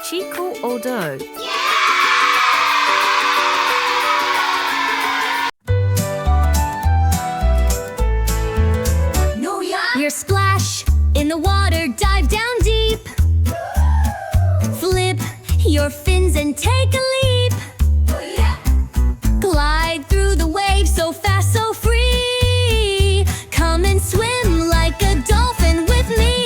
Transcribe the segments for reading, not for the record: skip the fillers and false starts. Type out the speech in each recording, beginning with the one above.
CHICO ODO. Your splash in the water, dive down deep. Flip your fins and take a leap. Glide through the waves so fast, so free. Come and swim like a dolphin with me.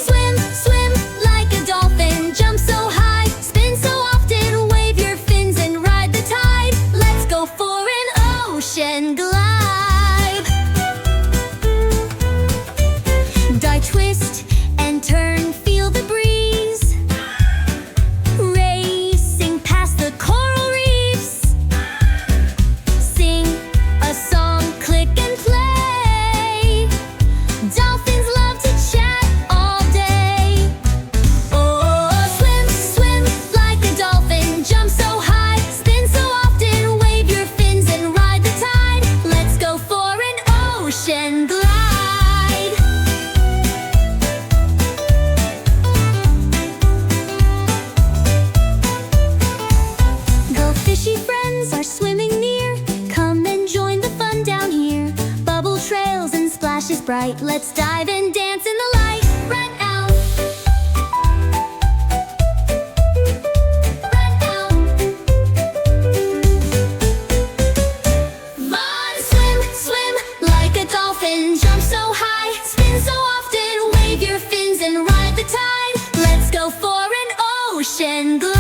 Swim, swim like a dolphin. Jump so high, spin so often. Wave your fins and ride the tide. Let's go for an ocean glide. Twist and turn, feel the breeze. Racing past the coral reefs. Sing a song, click and play. Dolphins love to chat all day. Oh, swim, swim like a dolphin. Jump so high, spin so often. Wave your fins and ride the tide. Let's go for an ocean glide. Fishy friends are swimming near. Come and join the fun down here. Bubble trails and splashes bright. Let's dive and dance in the light. Run out. Run out. Fun. Swim, swim like a dolphin. Jump so high, spin so often. Wave your fins and ride the tide. Let's go for an ocean glide.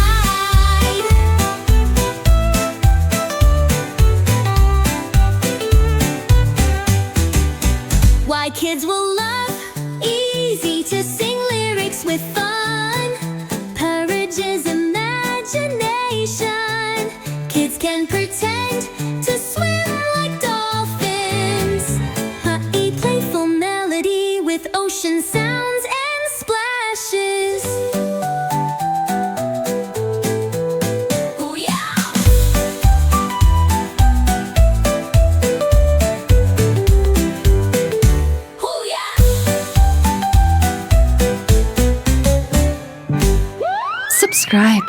Why kids will love, easy to sing lyrics with fun. Encourages imagination. Kids can pretend to swim like dolphins. A playful melody with ocean sounds and splashes. Oh yeah! Subscribe.